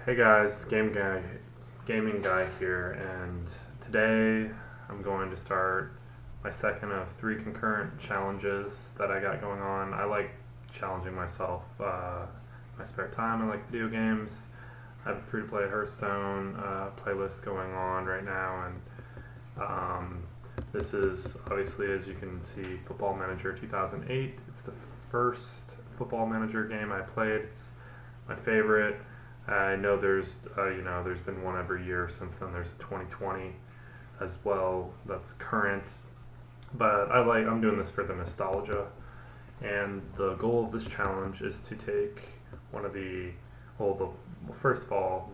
Hey guys, gaming guy here, and today I'm going to start my second of three concurrent challenges that I got going on. I like challenging myself. My spare time, I like video games. I have a free-to-play Hearthstone playlist going on right now, and this is obviously, as you can see, Football Manager 2008. It's the first Football Manager game I played. It's my favorite. I know there's been one every year since then. There's a 2020 as well that's current, but I'm doing this for the nostalgia. And the goal of this challenge is to take one of first of all,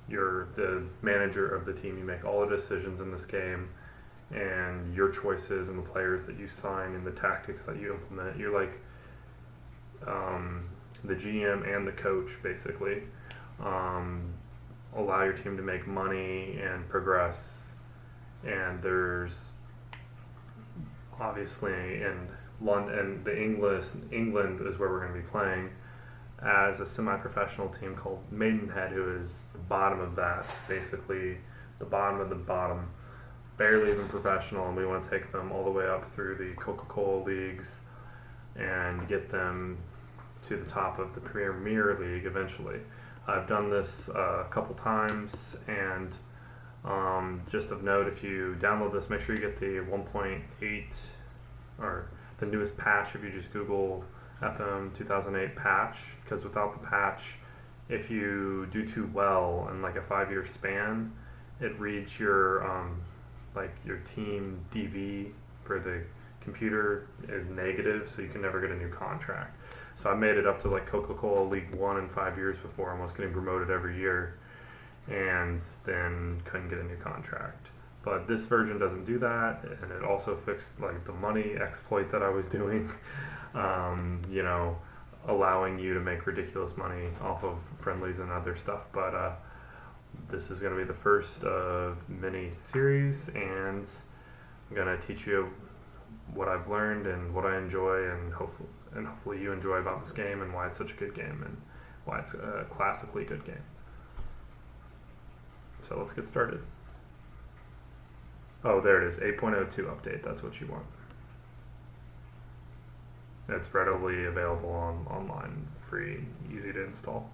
you're the manager of the team. You make all the decisions in this game, and your choices and the players that you sign and the tactics that you implement. You're like the GM and the coach, basically. Allow your team to make money and progress. And there's obviously in London, England is where we're going to be playing as a semi-professional team called Maidenhead, who is the bottom of that, basically the bottom of the bottom, barely even professional, and we want to take them all the way up through the Coca-Cola leagues and get them to the top of the Premier League eventually. I've done this a couple times, and just of note, if you download this, make sure you get the 1.8 or the newest patch. If you just Google FM 2008 patch, because without the patch, if you do too well in like a 5-year span, it reads your your team DV for the computer is negative, so you can never get a new contract. So I made it up to like Coca-Cola League 1 in 5 years before, almost getting promoted every year, and then couldn't get a new contract. But this version doesn't do that, and it also fixed like the money exploit that I was doing, allowing you to make ridiculous money off of friendlies and other stuff. But this is going to be the first of many series, and I'm going to teach you what I've learned and what I enjoy, and hopefully you enjoy about this game and why it's such a good game and why it's a classically good game. So let's get started. Oh, there it is, 8.02 update. That's what you want. It's readily available online, free, easy to install.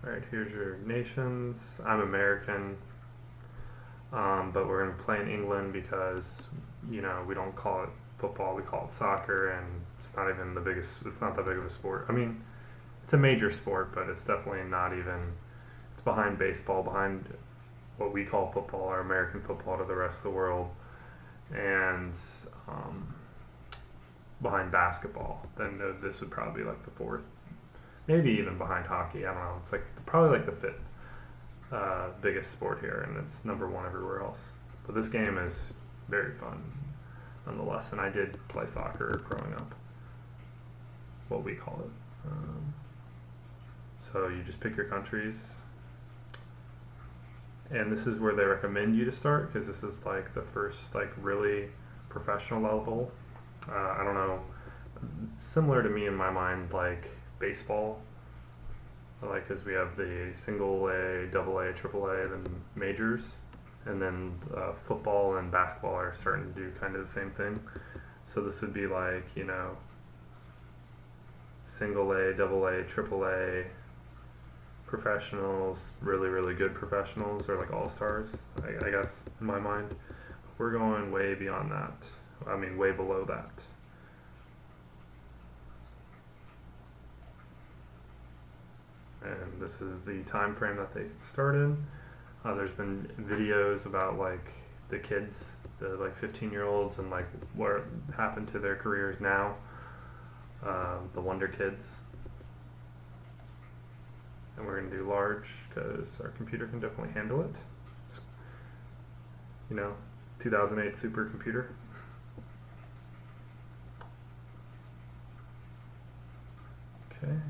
Alright, here's your nations. I'm American, but we're going to play in England because, we don't call it football, we call it soccer, and it's not that big of a sport. I mean, it's a major sport, but it's definitely not even, it's behind baseball, behind what we call football, or American football to the rest of the world, and behind basketball. Then this would probably be like the fourth, maybe even behind hockey. I don't know. It's probably like the fifth biggest sport here, and it's number one everywhere else. But this game is very fun, nonetheless. And I did play soccer growing up, what we call it. So you just pick your countries, and this is where they recommend you to start, because this is like the first really professional level. I don't know. It's similar to me in my mind, like baseball, because we have the single A, double A, triple A, then majors, and then football and basketball are starting to do kind of the same thing. So this would be like, single A, double A, triple A, professionals, really, really good professionals, or like all-stars, I guess, in my mind. We're going way beyond that. I mean, way below that. And this is the time frame that they started. There's been videos about the kids, the 15-year-olds, and what happened to their careers now. The Wonder Kids. And we're going to do large because our computer can definitely handle it. It's, 2008 supercomputer. Okay.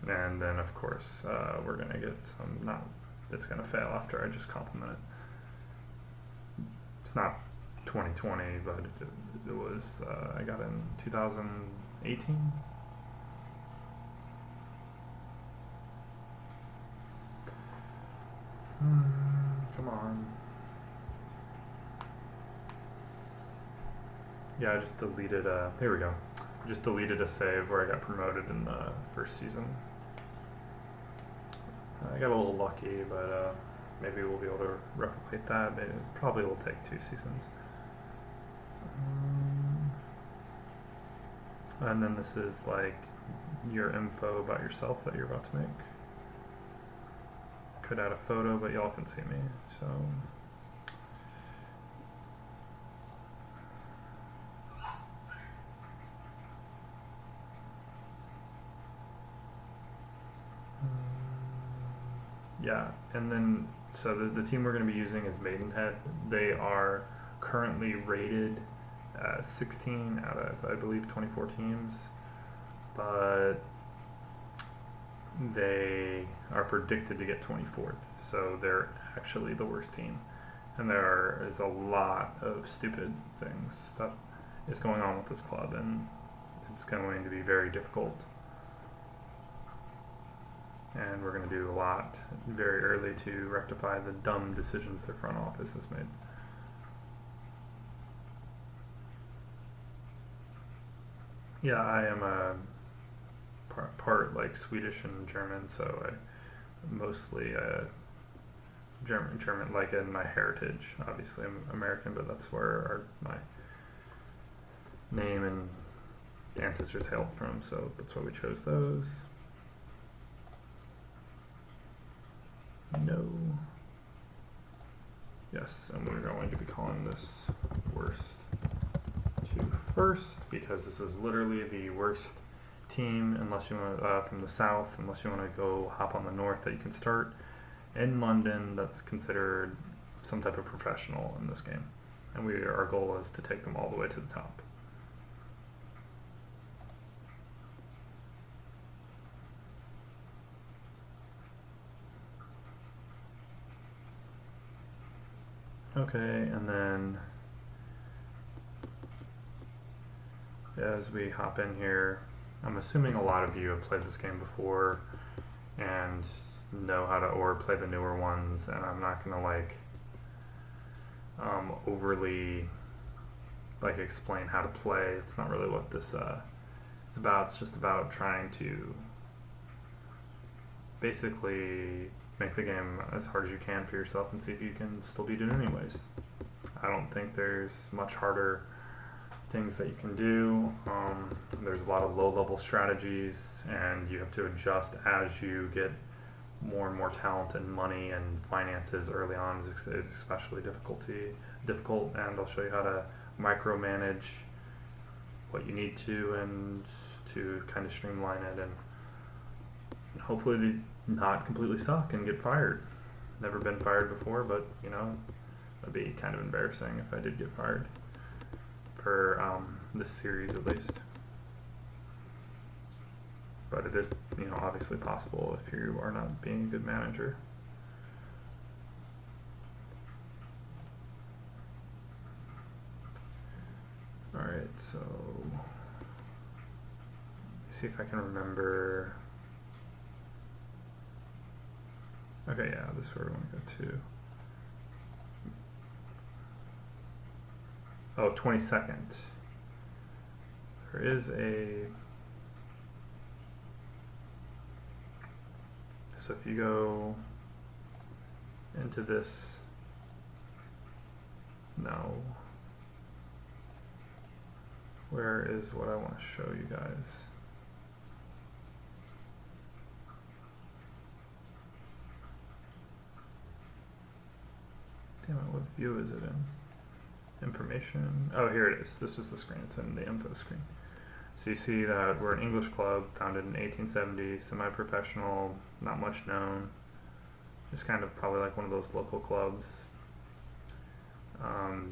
And then, of course, we're going to get some, it's going to fail after I just compliment it. It's not 2020, but it was, I got in 2018. Come on. Yeah, I just deleted there we go. Just deleted a save where I got promoted in the first season. I got a little lucky, but maybe we'll be able to replicate that. Maybe, probably will take 2 seasons. And then this is like your info about yourself that you're about to make. Could add a photo, but y'all can see me, so. Yeah, and then, so the team we're going to be using is Maidenhead. They are currently rated 16 out of, I believe, 24 teams, but they are predicted to get 24th, so they're actually the worst team. And there is a lot of stupid things that is going on with this club, and it's going to be very difficult. And we're going to do a lot very early to rectify the dumb decisions their front office has made. Yeah, I am a part like Swedish and German, so I mostly German, like in my heritage. Obviously, I'm American, but that's where my name and ancestors hailed from, so that's why we chose those. No. Yes, and we're going to be calling this worst to first, because this is literally the worst team, unless you want from the south, unless you want to go hop on the north, that you can start in London. That's considered some type of professional in this game, and our goal is to take them all the way to the top. Okay, and then as we hop in here, I'm assuming a lot of you have played this game before and know how to, or play the newer ones, and I'm not gonna like overly like explain how to play. It's not really what this is about. It's just about trying to basically make the game as hard as you can for yourself and see if you can still beat it anyways. I don't think there's much harder things that you can do. There's a lot of low-level strategies, and you have to adjust as you get more and more talent and money, and finances early on is especially difficult, and I'll show you how to micromanage what you need to, and to kind of streamline it, and hopefully not completely suck and get fired. Never been fired before, but you know, it'd be kind of embarrassing if I did get fired for this series at least. But it is, you know, obviously possible if you are not being a good manager. All right, so let's see if I can remember. Okay, yeah, this is where we want to go to. Oh, 22nd. There is a... So if you go into this... No. Where is what I want to show you guys? Damn it, what view is it in? Information. Oh, here it is. This is the screen. It's in the info screen. So you see that we're an English club founded in 1870, semi-professional, not much known. Just kind of probably like one of those local clubs.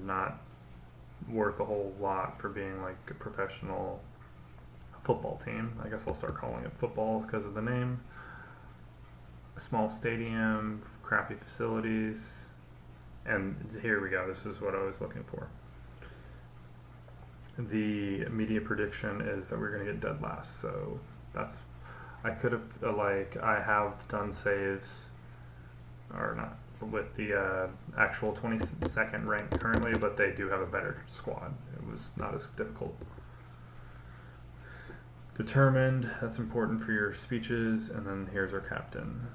Not worth a whole lot for being like a professional football team. I guess I'll start calling it football because of the name. A small stadium, crappy facilities, and here we go. This is what I was looking for. The media prediction is that we're going to get dead last, so that's, I could have, I have done saves, or not, with the actual 22nd rank currently, but they do have a better squad. It was not as difficult. Determined, that's important for your speeches, and then here's our captain.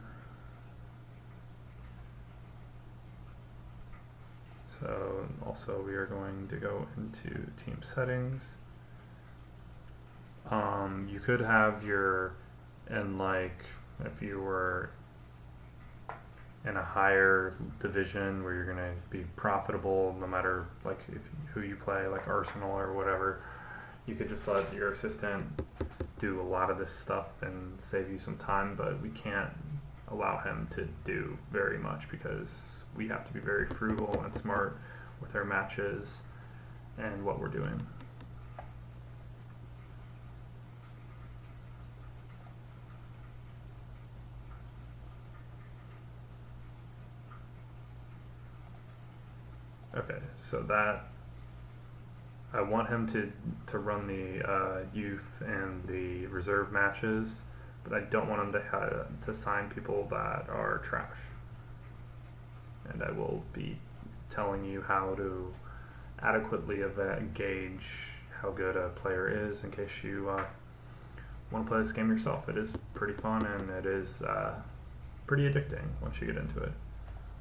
So also we are going to go into team settings. You could have your, and like if you were in a higher division where you're going to be profitable no matter like who you play, like Arsenal or whatever, you could just let your assistant do a lot of this stuff and save you some time, but we can't allow him to do very much because we have to be very frugal and smart with our matches and what we're doing. Okay, so that I want him to run the youth and the reserve matches, but I don't want him to sign people that are trash. And I will be telling you how to adequately gauge how good a player is in case you want to play this game yourself. It is pretty fun and it is pretty addicting once you get into it,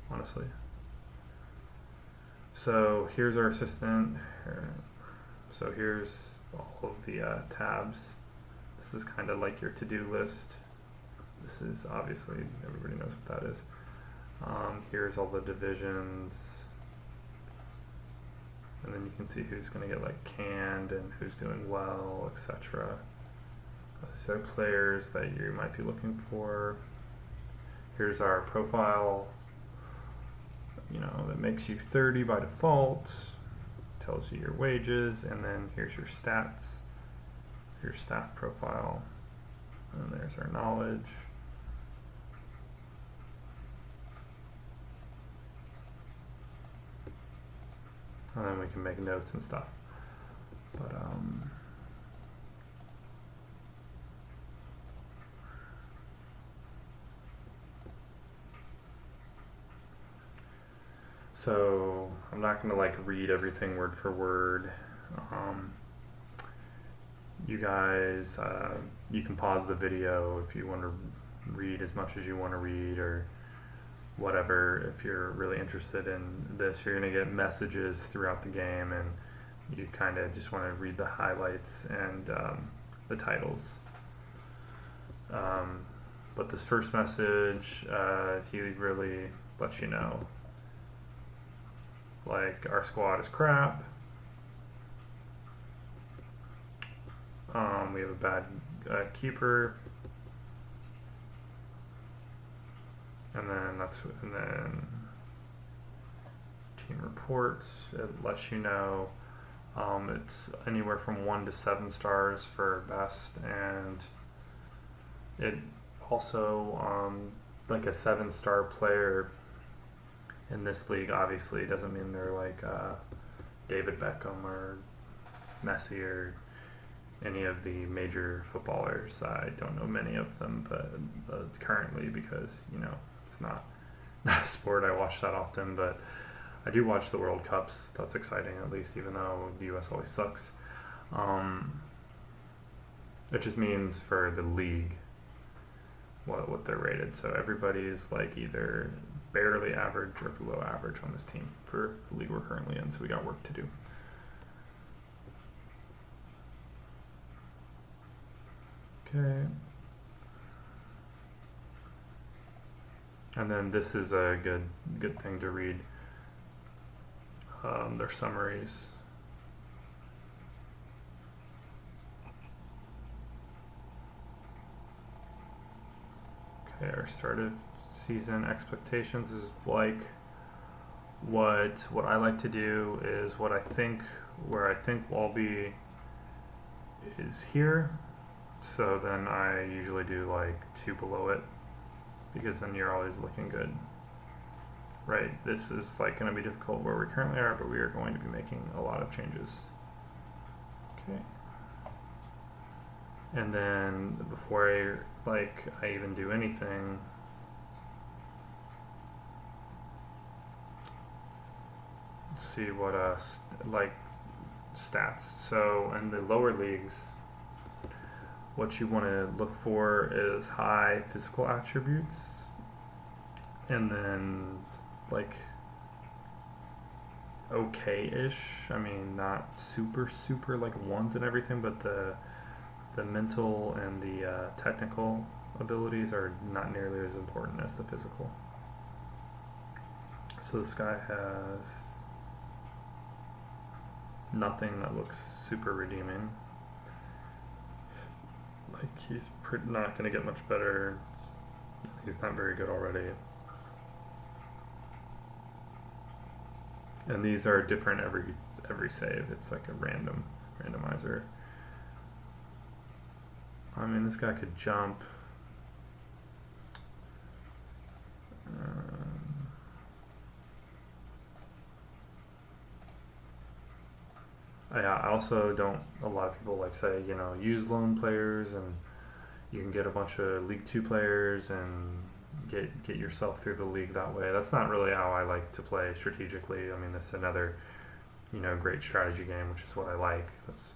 honestly. So here's our assistant. So here's all of the tabs. This is kind of like your to-do list. This is obviously, everybody knows what that is. Here's all the divisions. And then you can see who's going to get like canned and who's doing well, etc. These are players that you might be looking for. Here's our profile. You know, that makes you 30 by default. Tells you your wages, and then here's your stats, your staff profile, and there's our knowledge. And then we can make notes and stuff. But so I'm not going to like read everything word for word. You guys, you can pause the video if you want to read as much as you want to read or whatever. If you're really interested in this, you're going to get messages throughout the game and you kind of just want to read the highlights and the titles. But this first message, he really lets you know, like, our squad is crap. We have a bad keeper, and then team reports. It lets you know it's anywhere from 1 to 7 stars for best, and it also like a 7-star player in this league obviously doesn't mean they're like David Beckham or Messi or any of the major footballers. I don't know many of them, but currently, because you know it's not a sport I watch that often, but I do watch the World Cups. That's exciting, at least, even though the US always sucks. It just means for the league what they're rated. So everybody is like either barely average or below average on this team for the league we're currently in, so we got work to do. Okay. And then this is a good thing to read. Their summaries. Okay, our start of season expectations is like what I like to do is where I think we'll be is here. So then I usually do like 2 below it, because then you're always looking good. Right, this is like going to be difficult where we currently are, but we are going to be making a lot of changes. Okay. And then before I even do anything, let's see what stats. So in the lower leagues, what you want to look for is high physical attributes, and then like okay-ish. I mean, not super like ones and everything, but the mental and the technical abilities are not nearly as important as the physical. So this guy has nothing that looks super redeeming. Like, he's not going to get much better. He's not very good already. And these are different every save. It's like a randomizer. I mean, this guy could jump. I also don't. A lot of people like say, use loan players, and you can get a bunch of League 2 players and get yourself through the league that way. That's not really how I like to play strategically. I mean, that's another great strategy game, which is what I like. That's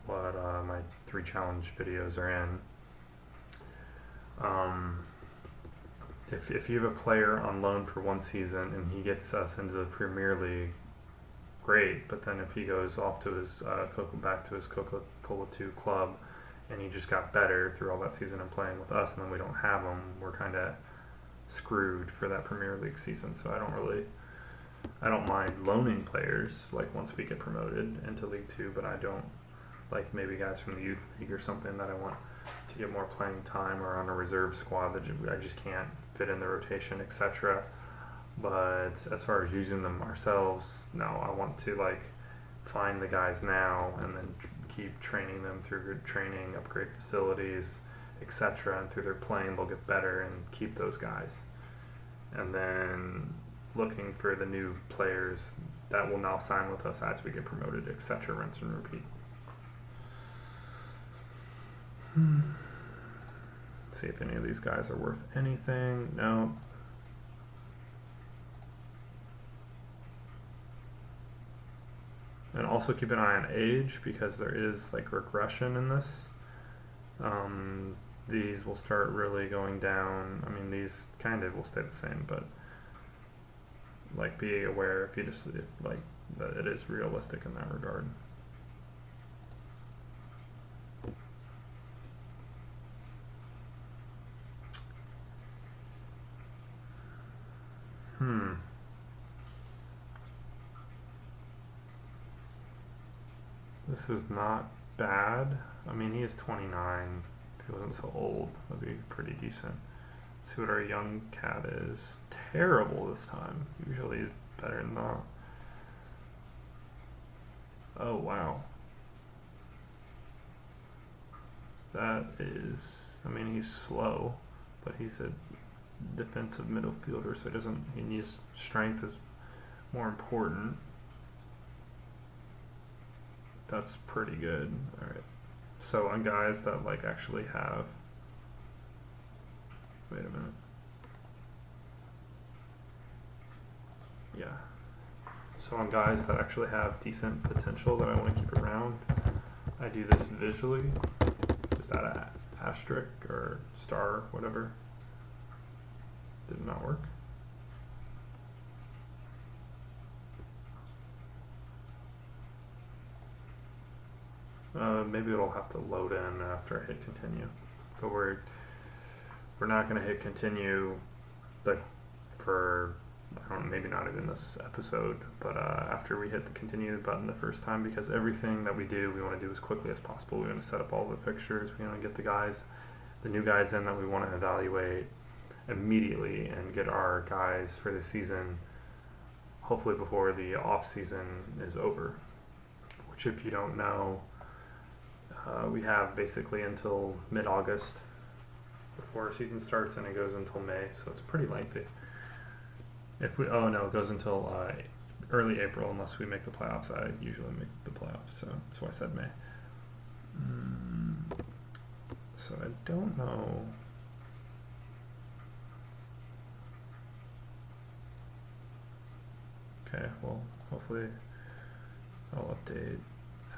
what my 3 challenge videos are in. If you have a player on loan for 1 season and he gets us into the Premier League, great. But then if he goes off to his back to his Coca-Cola 2 club, and he just got better through all that season and playing with us, and then we don't have him, we're kind of screwed for that Premier League season. So I don't mind loaning players like once we get promoted into League 2, but I don't like maybe guys from the youth league or something that I want to get more playing time, or on a reserve squad that I just can't fit in the rotation, etc. But as far as using them ourselves, no, I want to find the guys now and then keep training them through good training, upgrade facilities, etc. And through their playing, they'll get better, and keep those guys. And then looking for the new players that will now sign with us as we get promoted, etc. Rinse and repeat. See if any of these guys are worth anything. No. And also keep an eye on age, because there is regression in this. These will start really going down. I mean, these kind of will stay the same, but be aware if that it is realistic in that regard. This is not bad. I mean, he is 29. If he wasn't so old, that'd be pretty decent. Let's see what our young cat is. Terrible this time. Usually it's better than that. Oh, wow. That is, I mean, he's slow, but he's a defensive midfielder, so he needs strength is more important. That's pretty good. All right. So on guys that actually have, wait a minute. Yeah. So on guys that actually have decent potential that I want to keep around, I do this visually. Just add an asterisk or star, whatever. Did not work. Maybe it'll have to load in after I hit continue. But we're not going to hit continue for, I don't know, maybe not even this episode, but after we hit the continue button the first time, because everything that we do, we want to do as quickly as possible. We want to set up all the fixtures. We want to get the new guys in that we want to evaluate immediately, and get our guys for the season, hopefully before the off season is over. Which, if you don't know, We have basically until mid-August before our season starts, and it goes until May, so it's pretty lengthy. If we, oh no, it goes until early April unless we make the playoffs. I usually make the playoffs, so that's why I said May. So I don't know. Okay, well, hopefully I'll update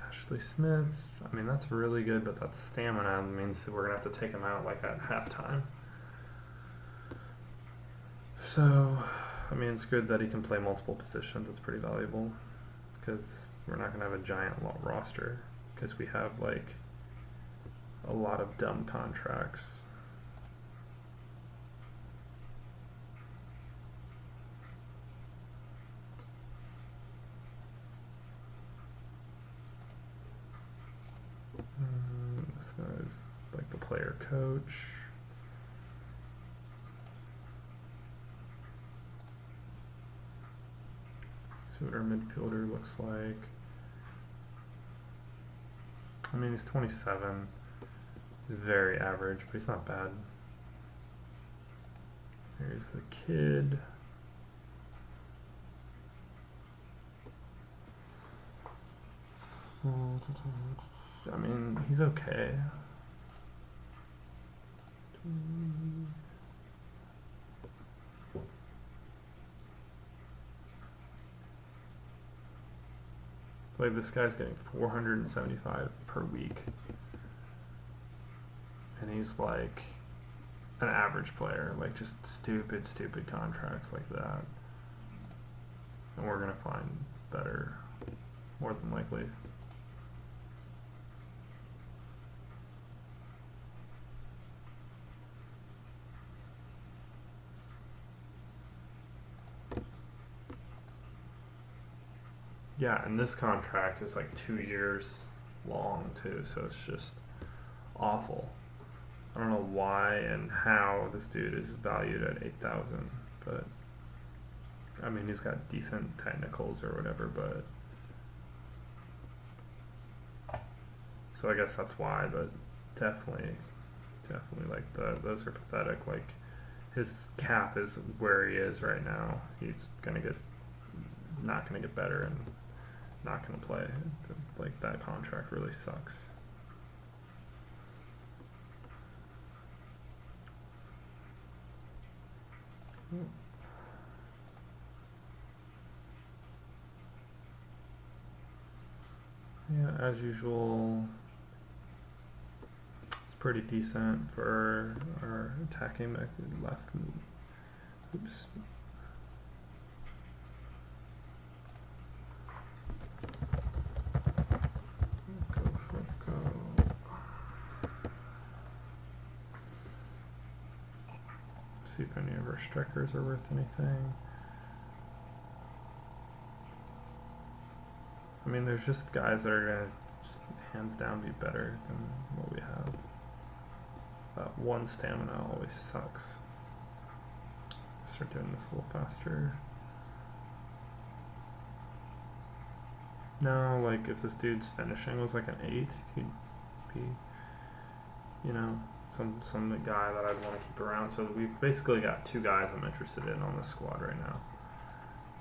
Ashley Smith. I mean, that's really good, but that's stamina. It means we're going to have to take him out like at halftime. So, I mean, it's good that he can play multiple positions. It's pretty valuable because we're not going to have a giant roster because we have like a lot of dumb contracts. This guy's like the player coach. See what our midfielder looks like. I mean, he's 27. He's very average, but he's not bad. Here's the kid. I mean, he's okay. Like, this guy's getting 475 per week. And he's like an average player, like just stupid contracts like that. And we're gonna find better, more than likely. Yeah, and this contract is like 2 years long too, so it's just awful. I don't know why and how this dude is valued at 8,000, but I mean, he's got decent technicals or whatever, but so I guess that's why, but definitely like those are pathetic. Like, his cap is where he is right now. He's not gonna get better and not gonna play. Like, that contract really sucks. Yeah, as usual, it's pretty decent for our attacking left. Oops. See if any of our strikers are worth anything. I mean, there's just guys that are gonna just hands down be better than what we have. That one stamina always sucks. Start doing this a little faster. No, like, if this dude's finishing was like an 8, he'd be, you know, some guy that I'd want to keep around. So we've basically got 2 guys I'm interested in on this squad right now.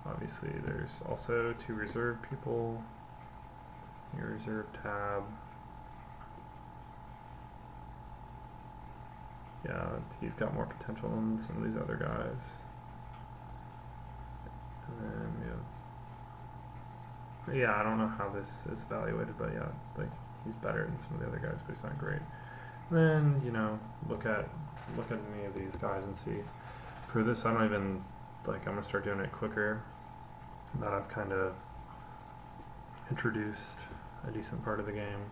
Obviously, there's also 2 reserve people. Your reserve tab. Yeah, he's got more potential than some of these other guys. And then we have, yeah, I don't know how this is evaluated, but yeah, like, he's better than some of the other guys, but he's not great. Then, you know, look at any of these guys and see. For this, I don't even, like, I'm gonna start doing it quicker. That I've kind of introduced a decent part of the game.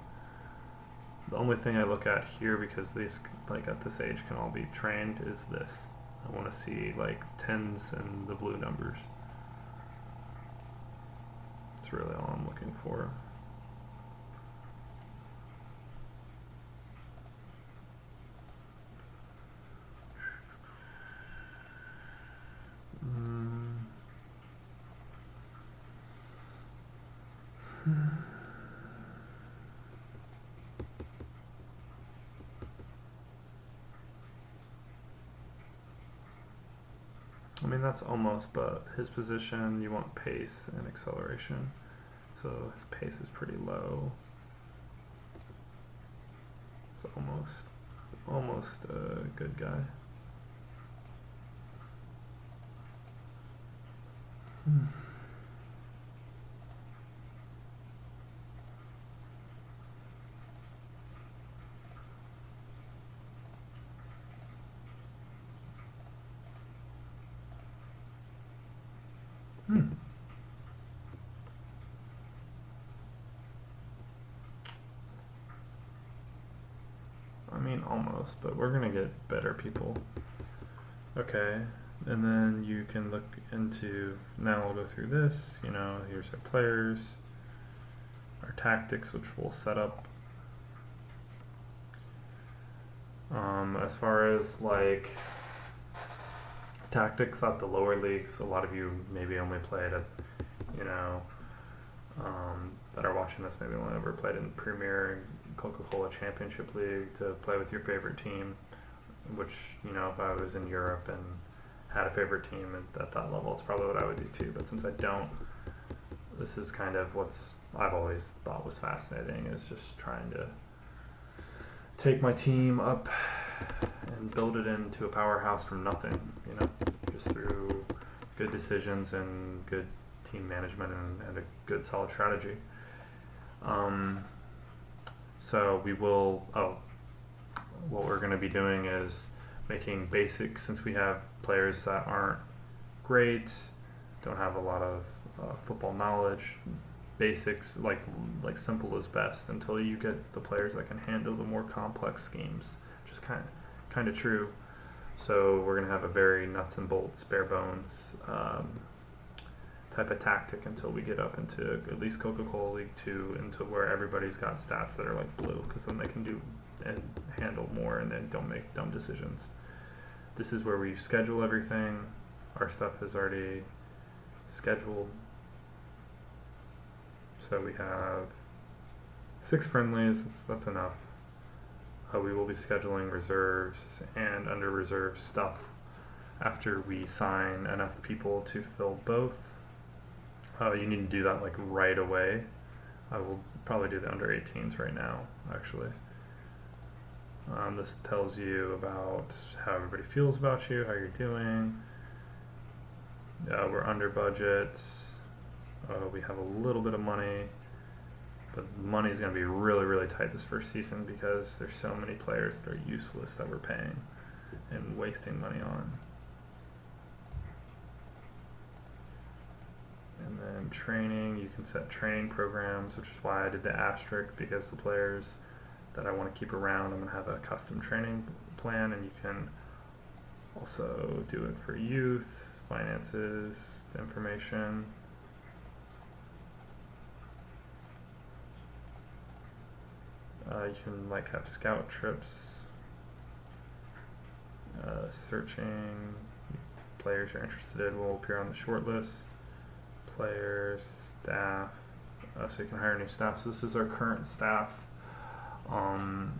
The only thing I look at here, because these, like, at this age can all be trained, is this. I want to see like 10s and the blue numbers. That's really all I'm looking for. I mean, that's almost, but his position, you want pace and acceleration. So his pace is pretty low. So almost a good guy. I mean, almost, but we're gonna get better people. Okay, and then you can look into, now we'll go through this, you know, here's our players, our tactics, which we'll set up. As far as like tactics at the lower leagues, a lot of you maybe only played at, you know, that are watching this maybe only ever played in Premier Coca-Cola Championship League to play with your favorite team, which, you know, if I was in Europe and had a favorite team at that level, it's probably what I would do too. But since I don't, this is kind of what's I've always thought was fascinating, is just trying to take my team up and build it into a powerhouse from nothing, you know, just through good decisions and good team management and a good solid strategy. So we will, what we're going to be doing is making basic, since we have players that aren't great, don't have a lot of football knowledge, basics, like simple is best until you get the players that can handle the more complex schemes, which is kind of true. So we're going to have a very nuts and bolts, bare bones type of tactic until we get up into at least Coca-Cola League 2, into where everybody's got stats that are like blue, because then they can do and handle more and then don't make dumb decisions. This is where we schedule everything. Our stuff is already scheduled. So we have 6 friendlies, that's enough. We will be scheduling reserves and under reserve stuff after we sign enough people to fill both. You need to do that like right away. I will probably do the under 18s right now, actually. This tells you about how everybody feels about you, how you're doing. We're under budget. We have a little bit of money, but money's going to be really, really tight this first season because there's so many players that are useless that we're paying and wasting money on. And then training, you can set training programs, which is why I did the asterisk, because the players that I want to keep around, I'm going to have a custom training plan, and you can also do it for youth, finances, information. You can like have scout trips, searching players you're interested in will appear on the short list. Players, staff, so you can hire new staff. So this is our current staff. None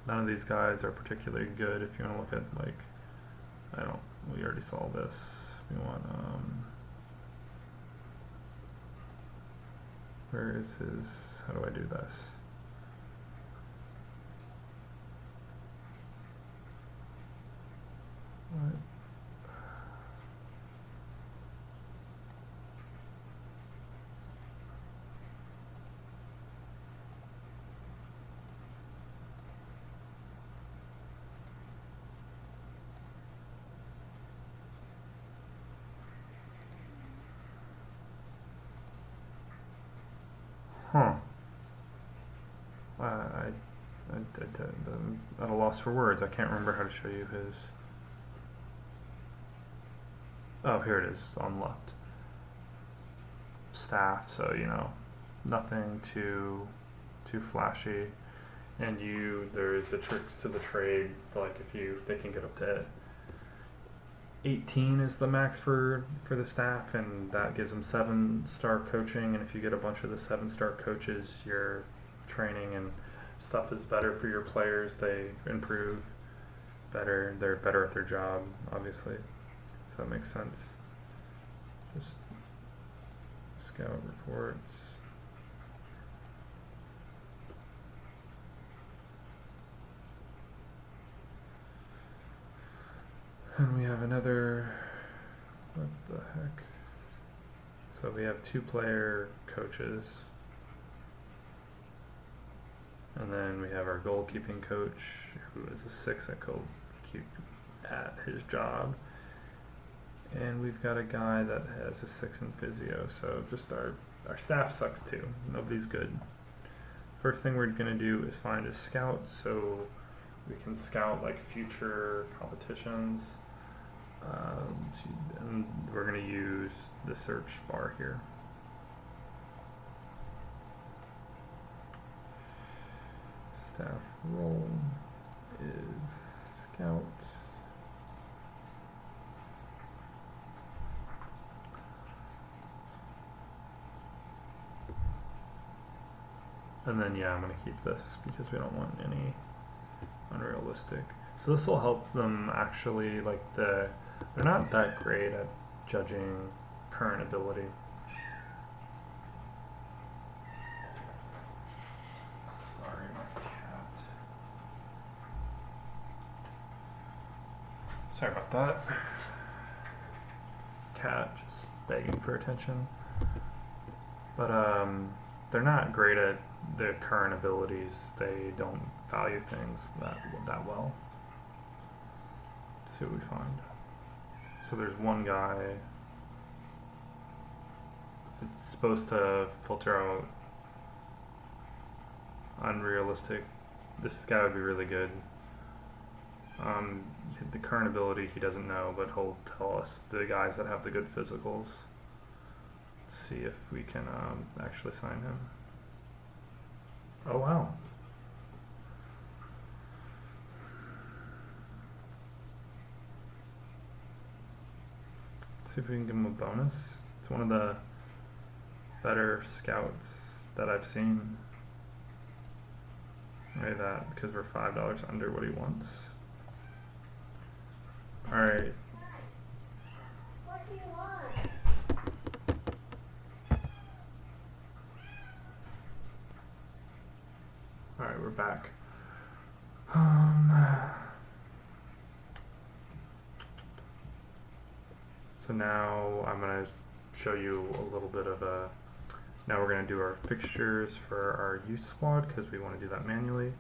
of these guys are particularly good. If you want to look at like, we already saw this. We want, where is his, how do I do this? What? Huh. I'm at a loss for words. I can't remember how to show you his. Oh, here it is on left. Staff, so you know, nothing too flashy. And there's a tricks to the trade. Like they can get up to 18 is the max for the staff, and that gives them 7-star coaching. And if you get a bunch of the 7-star coaches, your training and stuff is better for your players. They improve. better. They're better at their job, obviously, so it makes sense. Just scout reports. And we have another, what the heck? So we have 2-player coaches. And then we have our goalkeeping coach, who is a 6 at his job. And we've got a guy that has a 6 in physio, so just our staff sucks too. Nobody's good. First thing we're gonna do is find a scout, so we can scout like future competitions. And we're gonna use the search bar here. Staff role is scout. And then yeah, I'm gonna keep this because we don't want any unrealistic. So this will help them actually, like they're not that great at judging current ability. Sorry, my cat. Sorry about that. Cat just begging for attention. But they're not great at their current abilities. They don't value things that well. Let's see what we find. So there's one guy. It's supposed to filter out unrealistic. This guy would be really good. The current ability he doesn't know, but he'll tell us the guys that have the good physicals. Let's see if we can actually sign him. Oh wow. Let's see if we can give him a bonus. It's one of the better scouts that I've seen. Maybe that, because we're $5 under what he wants. Alright. What do you want? Alright, we're back. So now I'm going to show you a little bit of a... Now we're going to do our fixtures for our youth squad because we want to do that manually.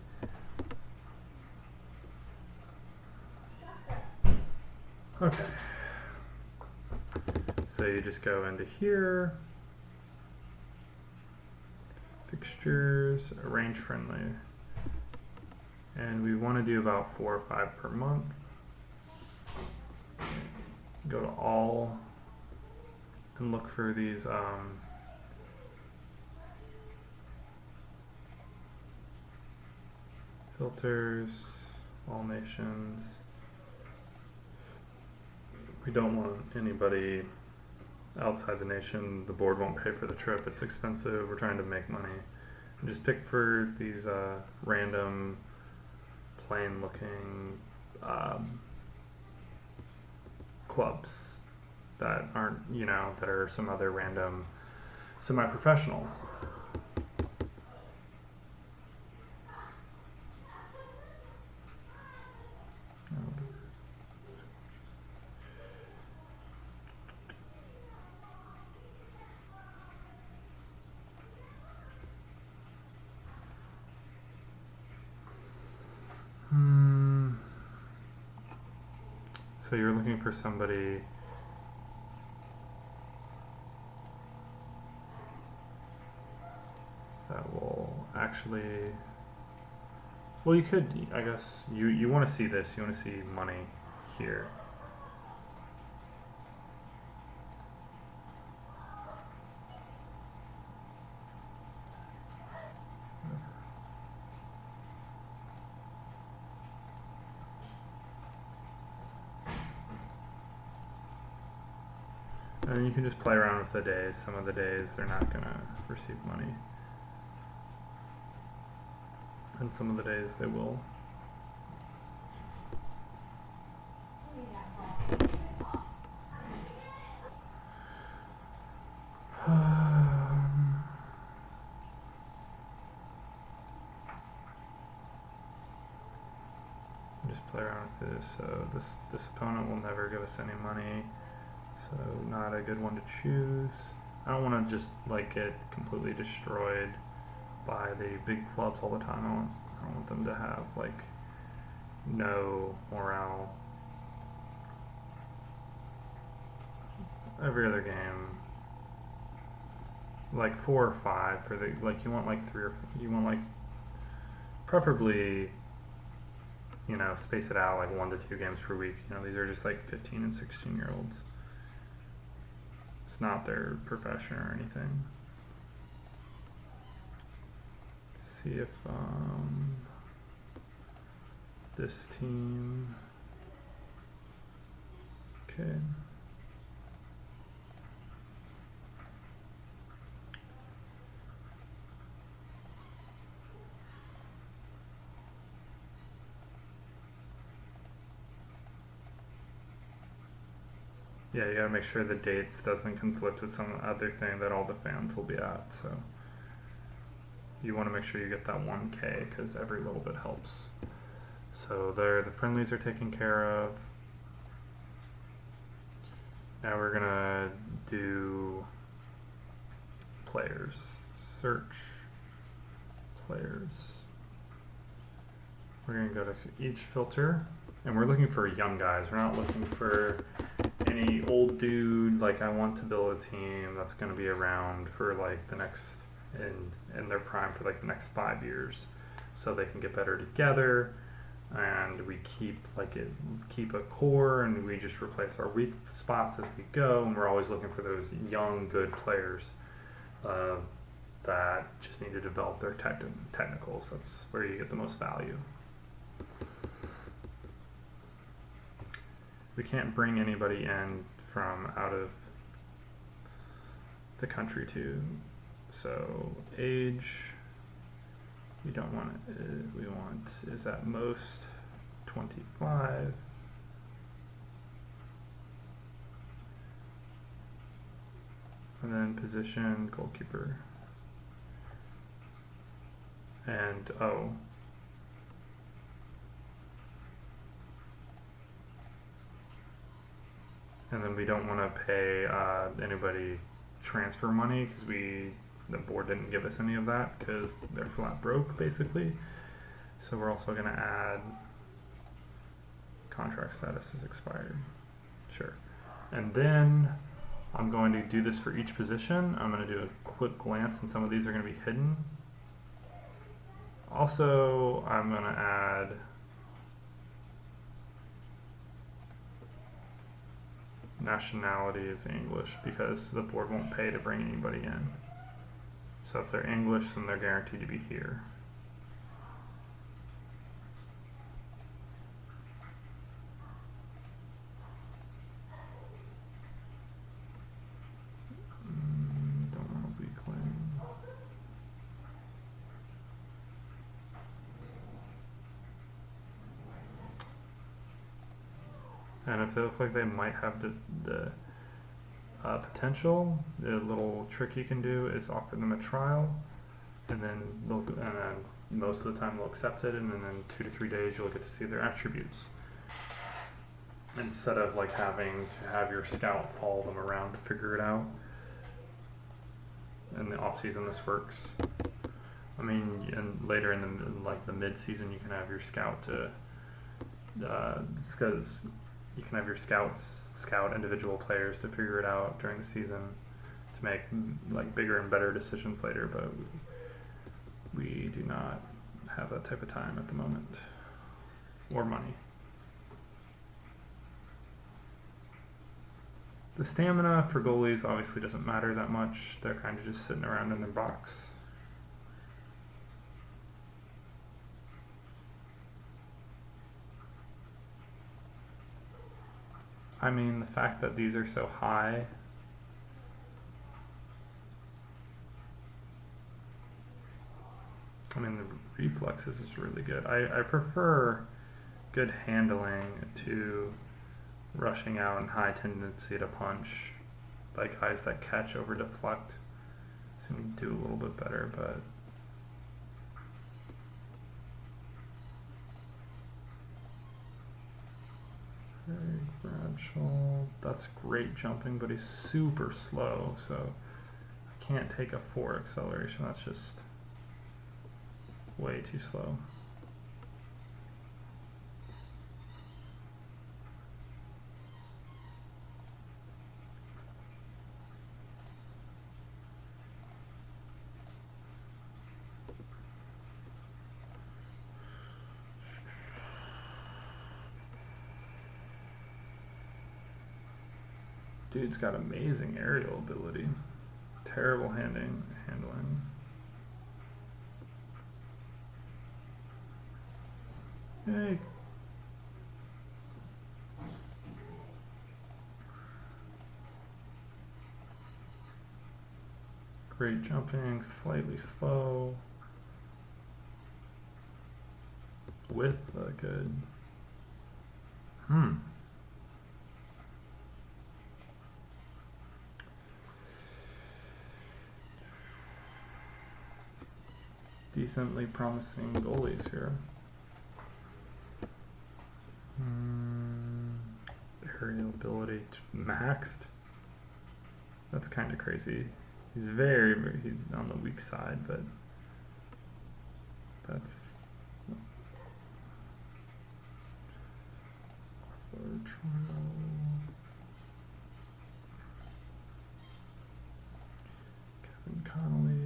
Okay. So you just go into here, fixtures, arrange friendly. And we want to do about 4 or 5 per month. Go to all and look for these filters, all nations. We don't want anybody outside the nation. The board won't pay for the trip. It's expensive. We're trying to make money. And just pick for these random, plain-looking clubs that aren't, you know, that are some other random semi-professional. So you're looking for somebody that will actually, well, you could, I guess, you want to see this, you want to see money here. And you can just play around with the days. Some of the days they're not going to receive money. And some of the days they will. just play around with this. So this opponent will never give us any money. So not a good one to choose. I don't want to just like get completely destroyed by the big clubs all the time. I want them to have like no morale. Every other game, like 4 or 5 for the like you want like 3 or 4, you want like preferably, you know, space it out like 1 to 2 games per week. You know, these are just like 15 and 16-year-olds. It's not their profession or anything. Let's see if this team. Okay. Yeah, you gotta make sure the dates doesn't conflict with some other thing that all the fans will be at. So you want to make sure you get that 1K because every little bit helps. So there, the friendlies are taken care of. Now we're gonna do players. Search players. We're gonna go to each filter, and we're looking for young guys. We're not looking for any old dude. Like, I want to build a team that's gonna be around for like the next in their prime for like the next 5 years, so they can get better together. And we keep a core, and we just replace our weak spots as we go. And we're always looking for those young, good players that just need to develop their technicals. That's where you get the most value. We can't bring anybody in from out of the country too. So age. We don't want it. We want is at most 25. And then position goalkeeper. And and then we don't want to pay anybody transfer money because the board didn't give us any of that because they're flat broke basically. So we're also going to add contract status is expired. Sure. And then I'm going to do this for each position. I'm going to do a quick glance, and some of these are going to be hidden. Also, I'm going to add nationality is English because the board won't pay to bring anybody in. So if they're English, then they're guaranteed to be here. Don't want to be claimed. And if they look like they might have the potential, the little trick you can do is offer them a trial, and then most of the time they'll accept it, and then in 2 to 3 days you'll get to see their attributes. Instead of like having to have your scout follow them around to figure it out. In the off season, this works. I mean, and later in the mid season, you can have your scout to because you can have your scout individual players to figure it out during the season to make like bigger and better decisions later, but we do not have that type of time at the moment or money. The stamina for goalies obviously doesn't matter that much. They're kind of just sitting around in their box. I mean, the fact that these are so high, I mean, the reflexes is really good. I prefer good handling to rushing out and high tendency to punch. Like guys that catch over deflect seem to do a little bit better, but gradual. That's great jumping, but he's super slow, so I can't take a 4 acceleration. That's just way too slow. Dude's got amazing aerial ability. Terrible handling. Hey. Great jumping, slightly slow. Width, good. Decently promising goalies here. Aerial ability maxed. That's kind of crazy. He's very on the weak side, but that's Kevin Connolly.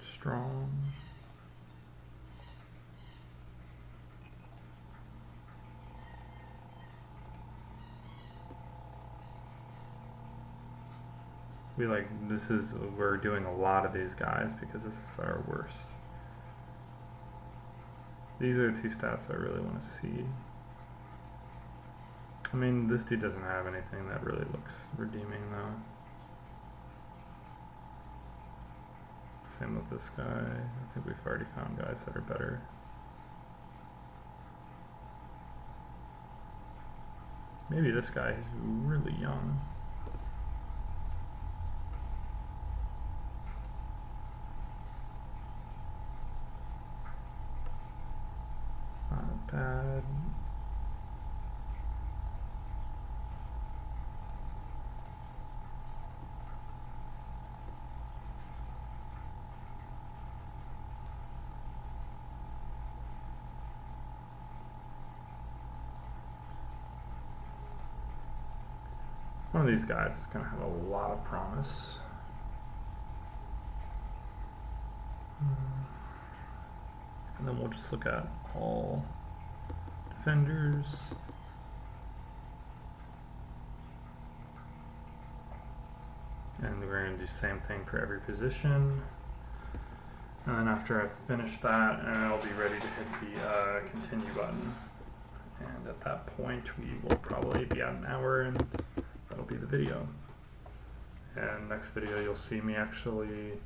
Strong. We're doing a lot of these guys because this is our worst. These are the 2 stats I really want to see. I mean, this dude doesn't have anything that really looks redeeming though. Same with this guy. I think we've already found guys that are better. Maybe this guy is really young. Not bad. One of these guys is going to have a lot of promise. And then we'll just look at all defenders. And we're going to do the same thing for every position. And then after I've finished that, I'll be ready to hit the continue button. And at that point, we will probably be at an hour, and that'll be the video. And next video, you'll see me actually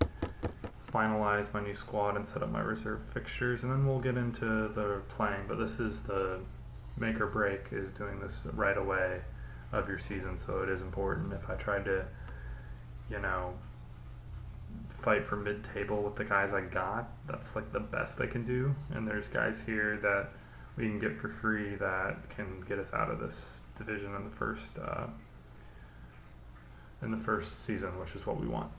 finalize my new squad and set up my reserve fixtures, and then we'll get into the playing. But this is the make or break, is doing this right away of your season, so it is important. If I tried to, you know, fight for mid-table with the guys I got, that's like the best I can do. And there's guys here that we can get for free that can get us out of this division in the first season, which is what we want.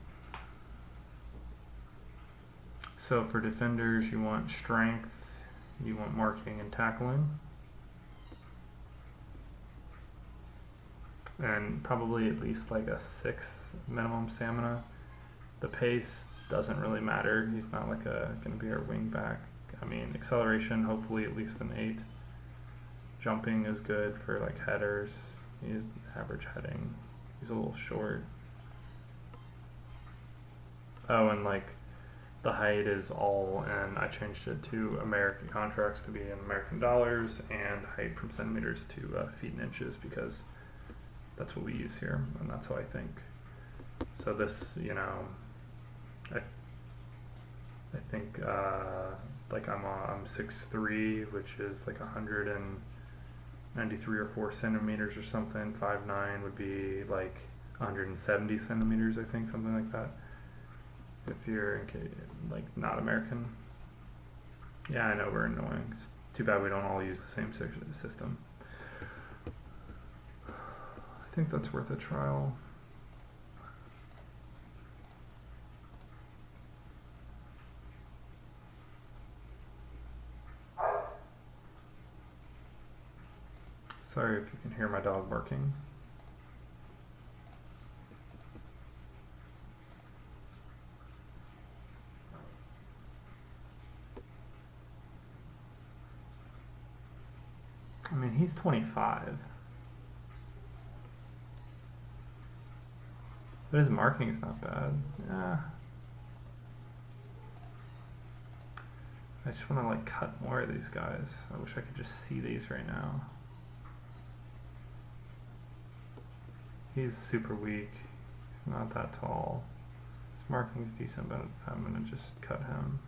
So for defenders, you want strength, you want marking and tackling, and probably at least like a 6 minimum stamina. The pace doesn't really matter. He's not like going to be our wing back. I mean, acceleration, hopefully at least an 8. Jumping is good for like headers. He's average heading. He's a little short. Oh, and like the height is all, and I changed it to American contracts to be in American dollars, and height from centimeters to feet and inches, because that's what we use here, and that's how I think. So this, you know, I think like I'm 6'3", which is like 193 or 4 centimeters or something. 5'9" would be like 170 centimeters, I think, something like that. if you're like not American. Yeah, I know we're annoying. It's too bad we don't all use the same system. I think that's worth a trial. Sorry if you can hear my dog barking. I mean, he's 25. But his marking is not bad. Yeah. I just want to like cut more of these guys. I wish I could just see these right now. He's super weak. He's not that tall. His marking is decent, but I'm going to just cut him.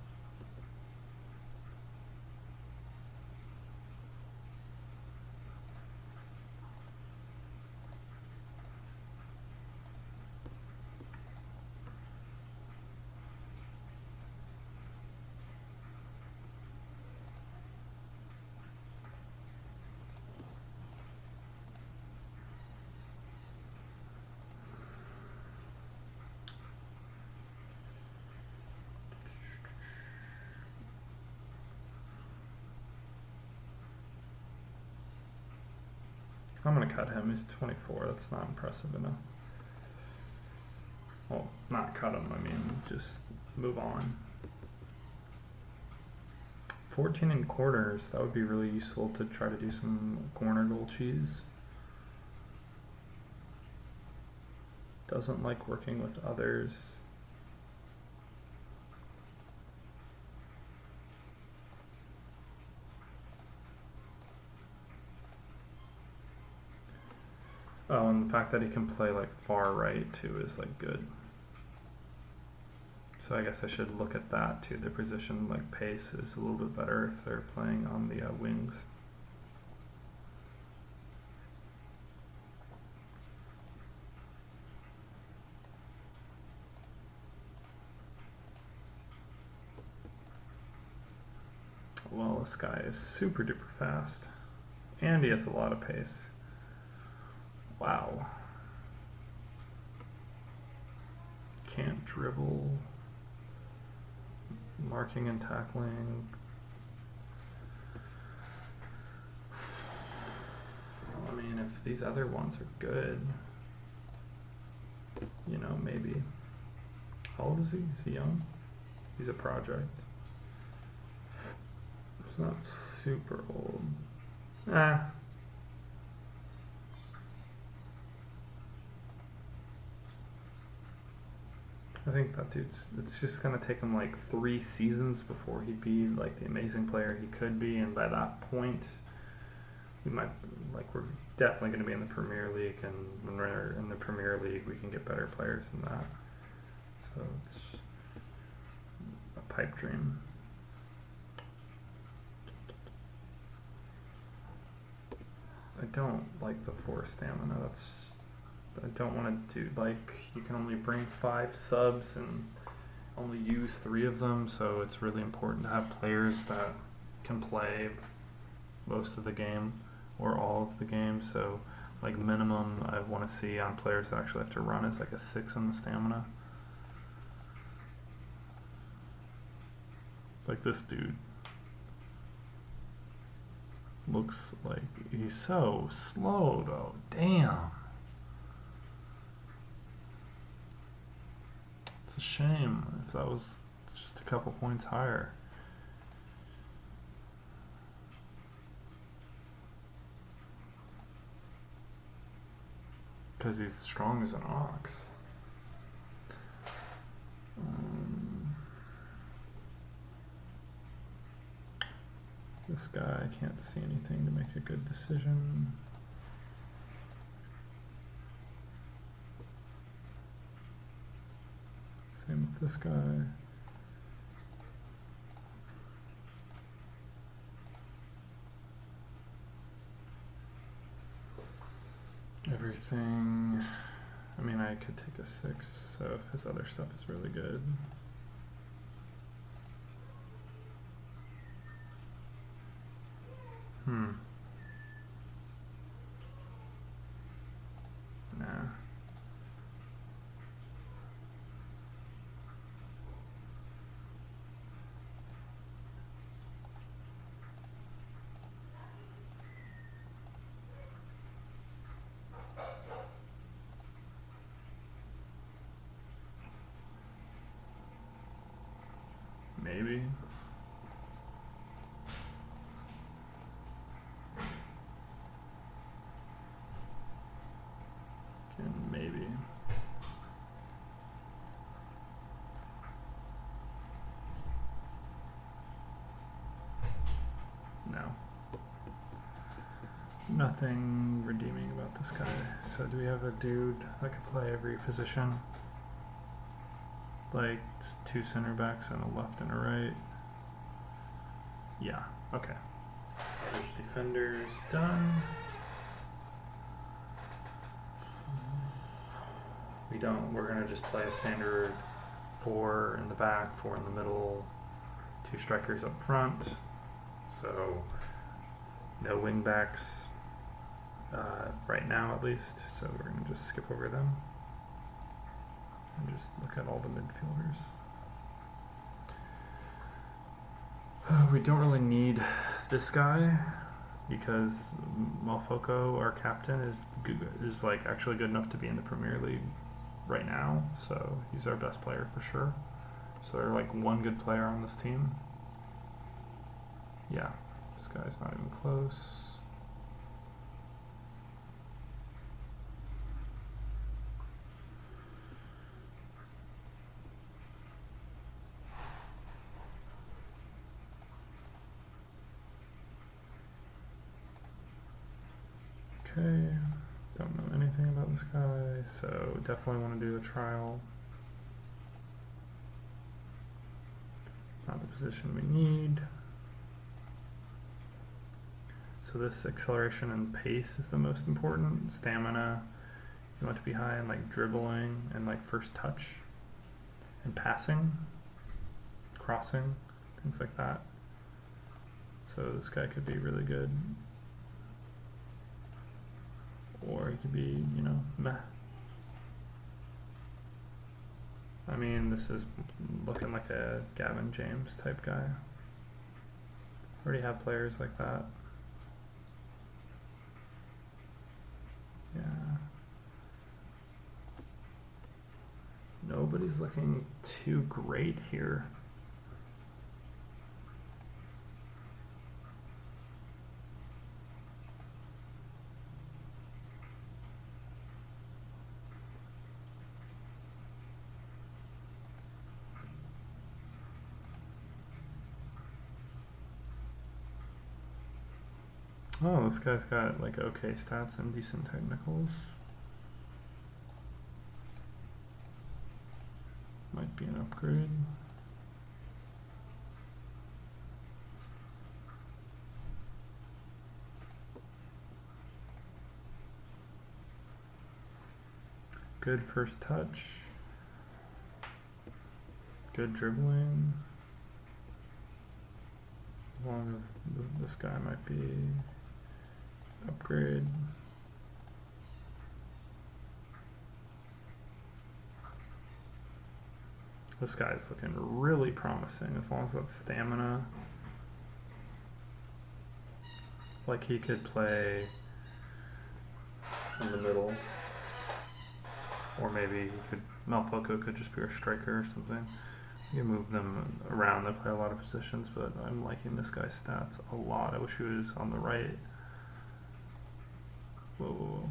I'm going to cut him. He's 24. That's not impressive enough. Well, not cut him. I mean, just move on. 14 in corners. That would be really useful to try to do some corner goal cheese. Doesn't like working with others. Oh, and the fact that he can play like far right too is like good. So I guess I should look at that too. The position like pace is a little bit better if they're playing on the wings. Well, this guy is super duper fast. And he has a lot of pace. Wow. Can't dribble. Marking and tackling. I mean, if these other ones are good, you know, maybe. How old is he? Is he young? He's a project. He's not super old. I think that dude's, it's just going to take him like 3 seasons before he'd be like the amazing player he could be, and by that point we might, like, we're definitely going to be in the Premier League, and when we're in the Premier League we can get better players than that. So it's a pipe dream. I don't like the 4 stamina. I don't want to do, like, you can only bring 5 subs and only use 3 of them, so it's really important to have players that can play most of the game or all of the game. So like minimum I want to see on players that actually have to run is like a 6 in the stamina. Like this dude looks like he's so slow though. Damn. It's a shame if that was just a couple points higher. Because he's strong as an ox. This guy, I can't see anything to make a good decision. Same with this guy. Everything, I mean, I could take a 6, so if his other stuff is really good. Hmm. Nah. Maybe. Again, maybe. No. Nothing redeeming about this guy. So do we have a dude that could play every position? Like 2 center backs and a left and a right? Yeah, okay. So this defender's done. We're gonna just play a standard 4 in the back, 4 in the middle, 2 strikers up front. So no wing backs right now at least. So we're gonna just skip over them and just look at all the midfielders. We don't really need this guy because Mofoco, our captain, is like actually good enough to be in the Premier League right now. So he's our best player for sure. So they're like one good player on this team. Yeah, this guy's not even close. Okay, don't know anything about this guy, so definitely want to do a trial. Not the position we need. So this acceleration and pace is the most important. Stamina, you want to be high in like dribbling and like first touch and passing, crossing, things like that. So this guy could be really good. Or he could be, you know, meh. I mean, this is looking like a Gavin James type guy. Already have players like that. Yeah. Nobody's looking too great here. Oh, this guy's got like okay stats and decent technicals. Might be an upgrade. Good first touch. Good dribbling. As long as this guy might be upgrade. This guy's looking really promising as long as that's stamina. Like he could play in the middle. Or maybe Malfoco could just be our striker or something. You can move them around, they play a lot of positions, but I'm liking this guy's stats a lot. I wish he was on the right. Whoa, whoa, whoa.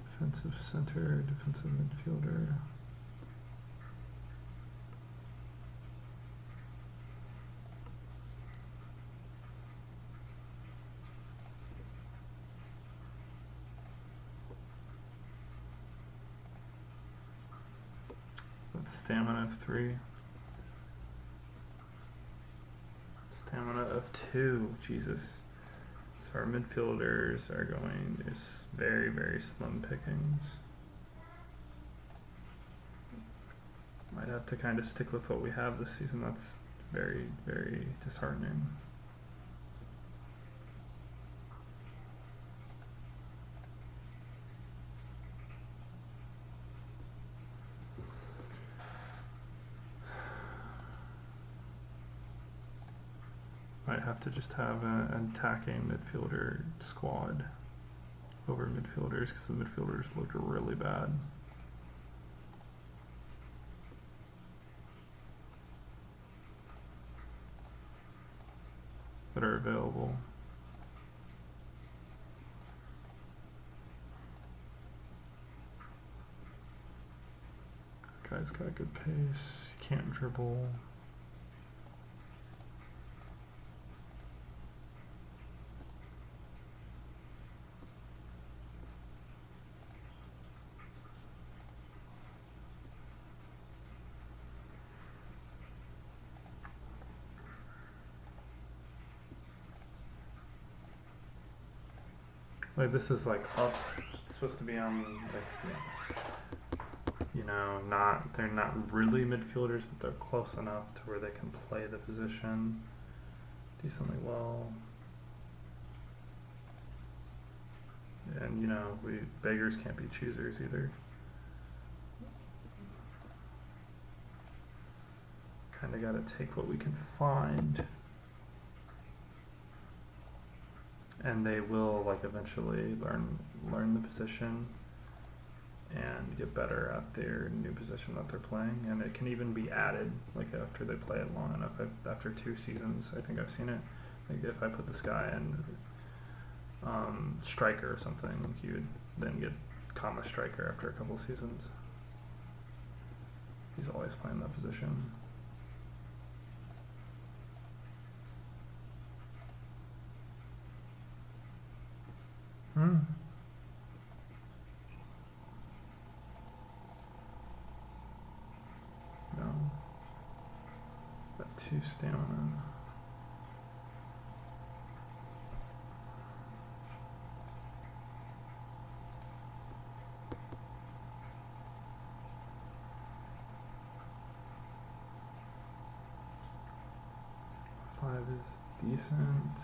Defensive center, defensive midfielder. That's stamina of 3. Stamina of 2, Jesus. So our midfielders are going to very, very slim pickings. Might have to kind of stick with what we have this season. That's very, very disheartening. Might have to just have an attacking midfielder squad over midfielders because the midfielders look really bad. That are available. Guy's got good pace, can't dribble. Like this is like up, it's supposed to be on like, you know, they're not really midfielders, but they're close enough to where they can play the position decently well. And you know, beggars can't be choosers either. Kind of got to take what we can find. And they will like eventually learn the position and get better at their new position that they're playing, and it can even be added like after they play it long enough. After 2 seasons, I think I've seen it. Like if I put this guy in striker or something, he would then get comma striker after a couple seasons. He's always playing that position. No. Got 2 stamina. Five is decent.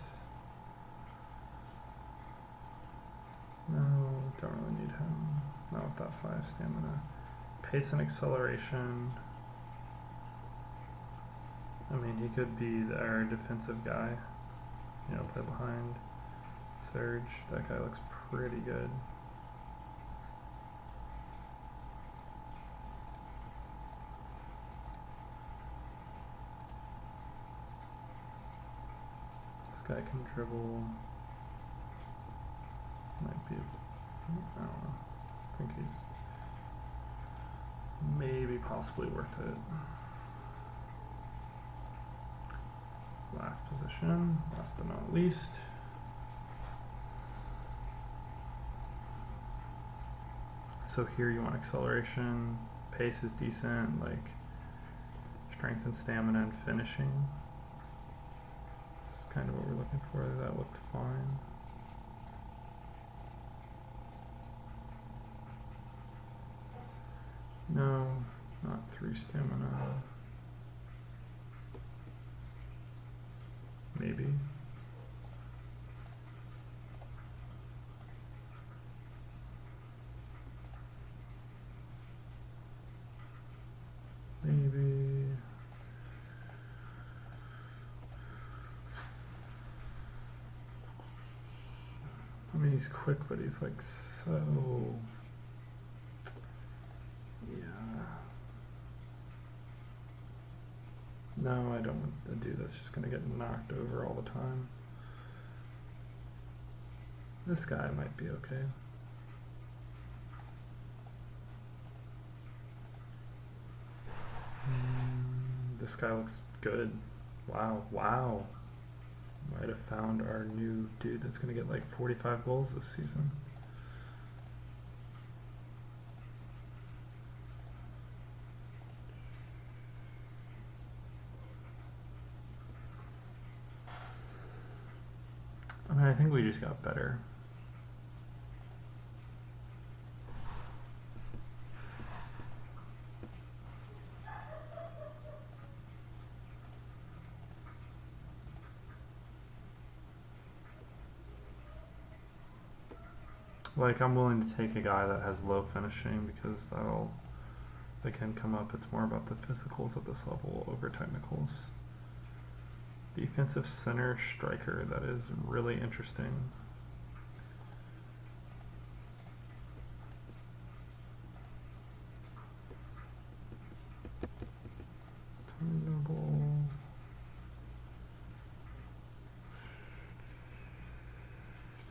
No, don't really need him. Not with that 5 stamina. Pace and acceleration. I mean, he could be our defensive guy. You know, play behind Serge. That guy looks pretty good. This guy can dribble. Might be, I don't know. I think he's maybe possibly worth it. Last position, last but not least. So here you want acceleration, pace is decent, like strength and stamina and finishing. This is kind of what we're looking for. That looked fine. No, not 3 stamina. Maybe. Maybe. I mean, he's quick, but he's like so. Yeah. No, I don't want a dude that's just gonna get knocked over all the time. This guy might be okay. This guy looks good. Wow. Might have found our new dude that's gonna get like 45 goals this season. I mean, I think we just got better. Like, I'm willing to take a guy that has low finishing because they can come up. It's more about the physicals at this level over technicals. Defensive center striker, that is really interesting.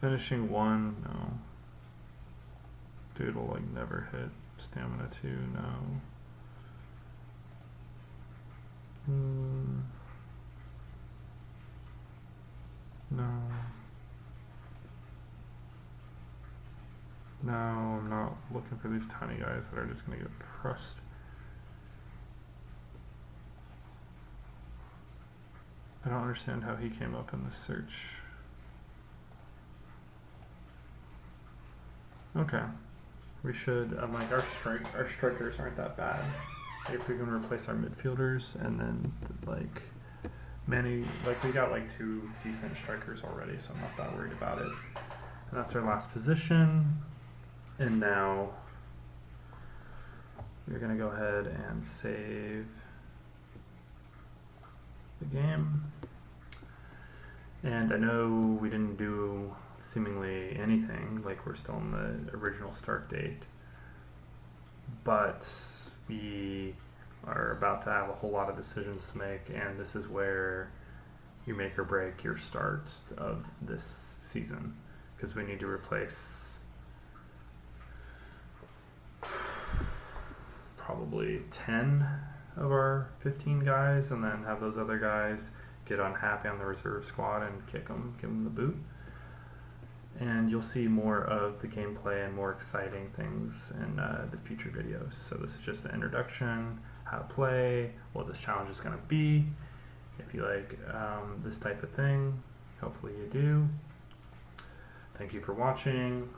Finishing 1, no. Dude will like never hit. Stamina 2, no. No. No, I'm not looking for these tiny guys that are just gonna get pressed. I don't understand how he came up in this search. Okay. We should, like, our strikers aren't that bad. If we can replace our midfielders and then, like, we got like 2 decent strikers already, so I'm not that worried about it. And that's our last position. And now we're gonna go ahead and save the game. And I know we didn't do seemingly anything, like we're still in the original start date, but we are about to have a whole lot of decisions to make, and this is where you make or break your start of this season, because we need to replace probably 10 of our 15 guys, and then have those other guys get unhappy on the reserve squad and kick them, give them the boot. And you'll see more of the gameplay and more exciting things in the future videos. So this is just an introduction, how to play, what this challenge is going to be. If you like this type of thing, hopefully you do. Thank you for watching.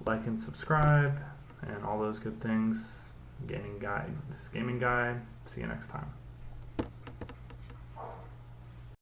Like and subscribe and all those good things. This gaming guide. See you next time.